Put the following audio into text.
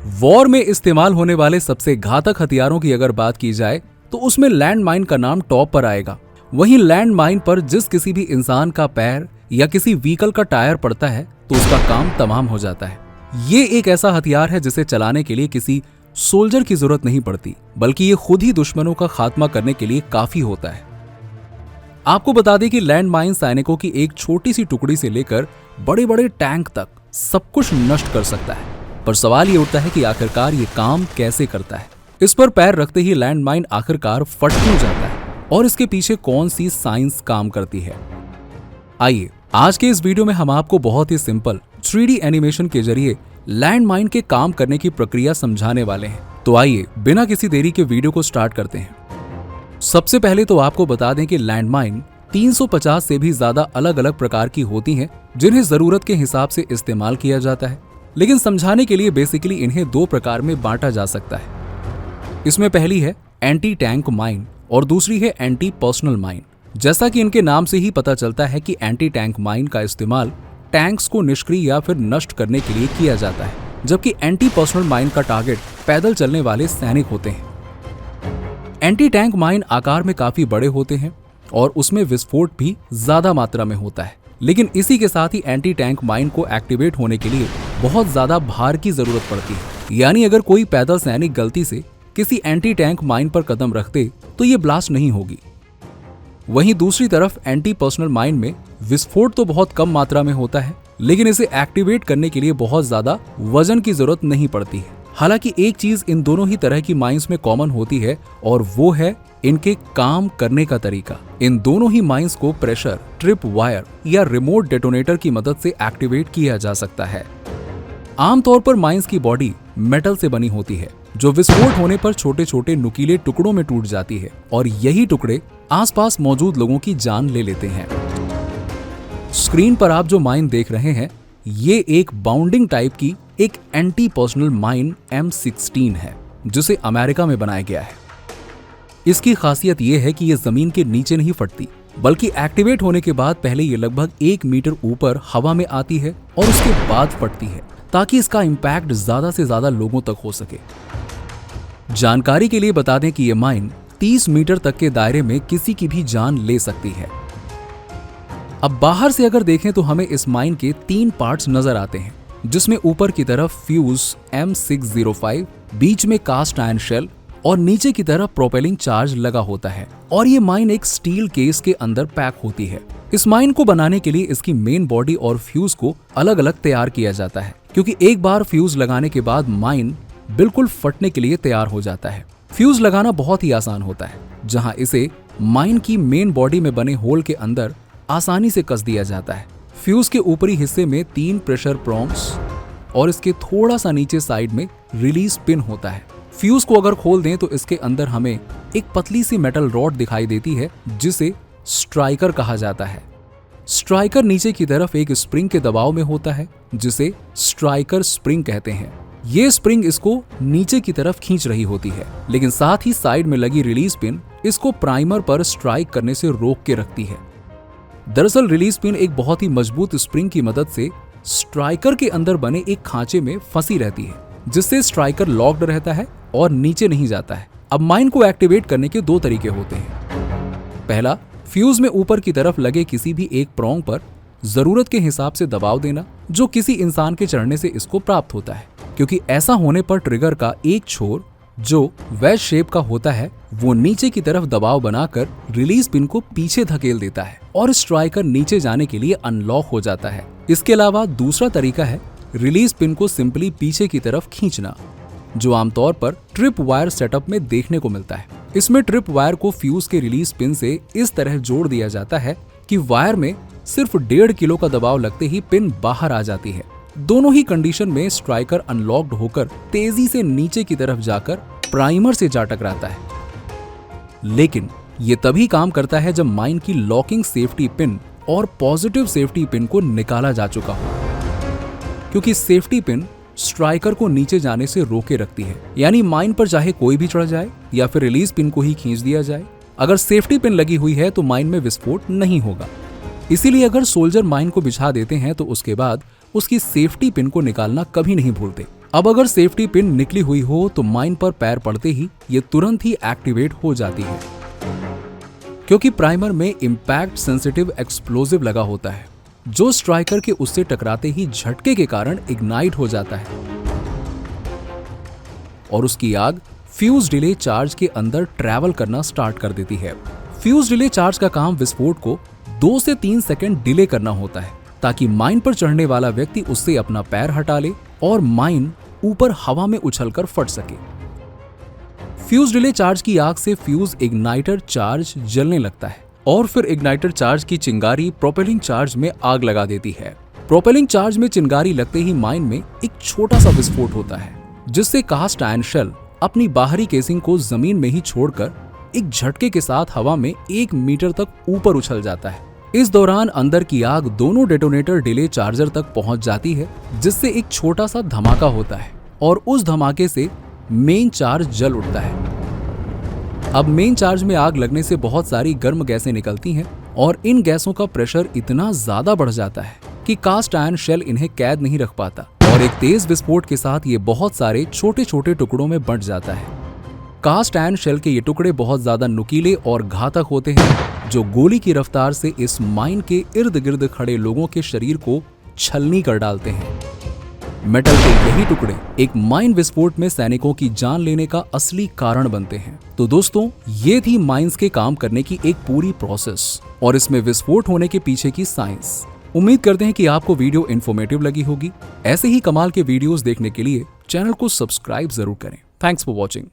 War में इस्तेमाल होने वाले सबसे घातक हथियारों की अगर बात की जाए तो उसमें लैंड माइन का नाम टॉप पर आएगा। वहीं लैंड माइन पर जिस किसी भी इंसान का पैर या किसी व्हीकल का टायर पड़ता है तो उसका काम तमाम हो जाता है। ये एक ऐसा हथियार है जिसे चलाने के लिए किसी सोल्जर की जरूरत नहीं पड़ती, बल्कि ये खुद ही दुश्मनों का खात्मा करने के लिए काफी होता है। आपको बता दें कि लैंड माइन सैनिकों की एक छोटी सी टुकड़ी से लेकर बड़े बड़े टैंक तक सब कुछ नष्ट कर सकता है। पर सवाल ये उठता है कि आखिरकार ये काम कैसे करता है। इस पर पैर रखते ही लैंड माइन आखिरकार फट क्यों जाता है और इसके पीछे कौन सी साइंस काम करती है। आइए आज के इस वीडियो में हम आपको बहुत ही सिंपल 3D एनिमेशन के जरिए लैंड माइन के काम करने की प्रक्रिया समझाने वाले हैं। तो आइए बिना किसी देरी के वीडियो को स्टार्ट करते हैं। सबसे पहले तो आपको बता दें कि लैंड माइन 350 से भी ज्यादा अलग अलग प्रकार की होती हैं जिन्हें जरूरत के हिसाब से इस्तेमाल किया जाता है, लेकिन समझाने के लिए बेसिकली इन्हें दो प्रकार में बांटा जा सकता है। इसमें पहली है एंटी टैंक माइन और दूसरी है एंटी पर्सनल माइन। जैसा कि इनके नाम से ही पता चलता है कि एंटी टैंक माइन का इस्तेमाल टैंक्स को निष्क्रिय या फिर नष्ट करने के लिए किया जाता है, जबकि एंटी पर्सनल माइन का टारगेट पैदल चलने वाले सैनिक होते हैं। एंटी टैंक माइन आकार में काफी बड़े होते हैं और उसमें विस्फोट भी ज्यादा मात्रा में होता है, लेकिन इसी के साथ ही एंटी टैंक माइन को एक्टिवेट होने के लिए बहुत ज्यादा भार की जरूरत पड़ती है। यानी अगर कोई पैदल सैनिक गलती से किसी एंटी टैंक माइन पर कदम रखते तो ये ब्लास्ट नहीं होगी। वहीं दूसरी तरफ एंटी पर्सनल माइन में विस्फोट तो बहुत कम मात्रा में होता है, लेकिन इसे एक्टिवेट करने के लिए बहुत ज्यादा वजन की जरूरत नहीं पड़ती है। हालांकि एक चीज इन दोनों ही तरह की माइंस में कॉमन होती है और वो है इनके काम करने का तरीका। इन दोनों ही माइंस को प्रेशर, ट्रिप वायर या रिमोट डेटोनेटर की मदद से एक्टिवेट किया जा सकता है। आमतौर पर माइंस की बॉडी मेटल से बनी होती है जो विस्फोट होने पर छोटे छोटे नुकीले टुकड़ों में टूट जाती है और यही टुकड़े आसपास मौजूद लोगों की जान ले लेते हैं। स्क्रीन पर आप जो माइन देख रहे हैं ये एक बाउंडिंग टाइप की एक एंटी पर्सनल माइन M16 है जिसे अमेरिका में बनाया गया है। इसकी खासियत यह है कि यह जमीन के नीचे नहीं फटती, बल्कि एक्टिवेट होने के बाद पहले ये लगभग 1 मीटर ऊपर हवा में आती है और उसके बाद फटती है ताकि इसका इम्पैक्ट ज्यादा से ज्यादा लोगों तक हो सके। जानकारी के लिए बता दें कि यह माइन 30 मीटर तक के दायरे में किसी की भी जान ले सकती है। अब बाहर से अगर देखें तो हमें इस माइन के 3 पार्ट्स नजर आते हैं, जिसमें ऊपर की तरफ फ्यूज M605, बीच में कास्ट आयरन शेल और नीचे की तरफ प्रोपेलिंग चार्ज लगा होता है। और ये माइन एक स्टील केस के अंदर पैक होती है। इस माइन को बनाने के लिए इसकी मेन बॉडी और फ्यूज को अलग अलग तैयार किया जाता है, क्योंकि एक बार फ्यूज लगाने के बाद माइन बिल्कुल फटने के लिए तैयार हो जाता है। फ्यूज लगाना बहुत ही आसान होता है, जहां इसे माइन की मेन बॉडी में बने होल के अंदर आसानी से कस दिया जाता है। फ्यूज के ऊपरी हिस्से में 3 प्रेशर प्रोंग्स और इसके थोड़ा सा नीचे साइड में रिलीज पिन होता है। फ्यूज को अगर खोल दें तो इसके अंदर हमें एक पतली सी मेटल रॉड दिखाई देती है जिसे स्ट्राइकर कहा जाता है। स्ट्राइकर नीचे की तरफ एक स्प्रिंग के दबाव में होता है जिसे स्ट्राइकर स्प्रिंग कहते हैं। ये स्प्रिंग इसको नीचे की तरफ खींच रही होती है, लेकिन साथ ही साइड में लगी रिलीज पिन इसको प्राइमर पर स्ट्राइक करने से रोक के रखती है। दरअसल रिलीज पिन एक बहुत ही मजबूत स्प्रिंग की मदद से स्ट्राइकर के अंदर बने एक खांचे में फंसी रहती है, जिससे स्ट्राइकर लॉक्ड रहता है और नीचे नहीं जाता है। अब माइन को एक्टिवेट करने के 2 तरीके होते हैं। पहला, फ्यूज में ऊपर की तरफ लगे किसी भी एक प्रोंग पर जरूरत के हिसाब से दबाव देना, जो किसी इंसान के चढ़ने से इसको प्राप्त होता है, क्योंकि ऐसा होने पर ट्रिगर का एक छोर जो वेज शेप का होता है वो नीचे की तरफ दबाव बनाकर रिलीज पिन को पीछे धकेल देता है और स्ट्राइकर नीचे जाने के लिए अनलॉक हो जाता है। इसके अलावा दूसरा तरीका है रिलीज पिन को सिंपली पीछे की तरफ खींचना, जो आमतौर पर ट्रिप वायर सेटअप में देखने को मिलता है। इसमें ट्रिप वायर को फ्यूज के रिलीज पिन से इस तरह जोड़ दिया जाता है कि वायर में सिर्फ 1.5 किलो का दबाव लगते ही पिन बाहर आ जाती है। दोनों ही कंडीशन में स्ट्राइकर अनलॉक्ड होकर तेजी से नीचे की तरफ जाकर प्राइमर से जा टकराता है। लेकिन ये तभी काम करता है जब माइन की लॉकिंग सेफ्टी पिन और पॉजिटिव सेफ्टी पिन को निकाला जा चुका हो, क्योंकि सेफ्टी पिन स्ट्राइकर को नीचे जाने से रोके रखती है। यानी माइन पर चाहे कोई भी चढ़ जाए या फिर रिलीज पिन को ही खींच दिया जाए, अगर सेफ्टी पिन लगी हुई है तो माइन में विस्फोट नहीं होगा। इसीलिए अगर सोल्जर माइन को बिछा देते हैं तो उसके बाद उसकी सेफ्टी पिन को निकालना कभी नहीं भूलते, अब अगर सेफ्टी पिन निकली हुई हो तो माइन पर पैर पड़ते ही ये तुरंत ही एक्टिवेट हो जाती है, क्योंकि प्राइमर में इंपैक्ट सेंसिटिव एक्सप्लोजिव लगा होता है जो स्ट्राइकर के उससे टकराते ही झटके के कारण इग्नाइट हो जाता है और उसकी आग फ्यूज डिले चार्ज के अंदर ट्रैवल करना स्टार्ट कर देती है। फ्यूज डिले चार्ज का काम विस्फोट को 2 से 3 सेकंड डिले करना होता है ताकि माइन पर चढ़ने वाला व्यक्ति उससे अपना पैर हटा ले और माइन ऊपर हवा में उछलकर फट सके। फ्यूज डिले चार्ज की आग से फ्यूज इग्नाइटर चार्ज जलने लगता है और फिर इग्नाइटर चार्ज की चिंगारी प्रोपेलिंग चार्ज में आग लगा देती है। प्रोपेलिंग चार्ज में चिंगारी लगते ही माइन में एक छोटा सा विस्फोट होता है जिससे कास्ट आयरन शेल अपनी बाहरी केसिंग को जमीन में ही छोड़कर एक झटके के साथ हवा में 1 मीटर तक ऊपर उछल जाता है। इस दौरान अंदर की आग दोनों डेटोनेटर डिले चार्जर तक पहुंच जाती है जिससे एक छोटा सा धमाका होता है और उस धमाके से मेन चार्ज जल उठता है। अब मेन चार्ज में आग लगने से बहुत सारी गर्म गैसें निकलती हैं और इन गैसों का प्रेशर इतना ज्यादा बढ़ जाता है कि कास्ट आयरन शेल इन्हें कैद नहीं रख पाता और एक तेज विस्फोट के साथ ये बहुत सारे छोटे छोटे टुकड़ों में बंट जाता है। कास्ट आयरन शेल के ये टुकड़े बहुत ज्यादा नुकीले और घातक होते हैं जो गोली की रफ्तार से इस माइन के इर्द गिर्द खड़े लोगों के शरीर को छलनी कर डालते हैं। मेटल के यही टुकड़े एक माइन विस्फोट में सैनिकों की जान लेने का असली कारण बनते हैं। तो दोस्तों, ये थी माइंस के काम करने की एक पूरी प्रोसेस और इसमें विस्फोट होने के पीछे की साइंस। उम्मीद करते हैं कि आपको वीडियो इन्फॉर्मेटिव लगी होगी। ऐसे ही कमाल के वीडियोस देखने के लिए चैनल को सब्सक्राइब जरूर करें। Thanks for watching.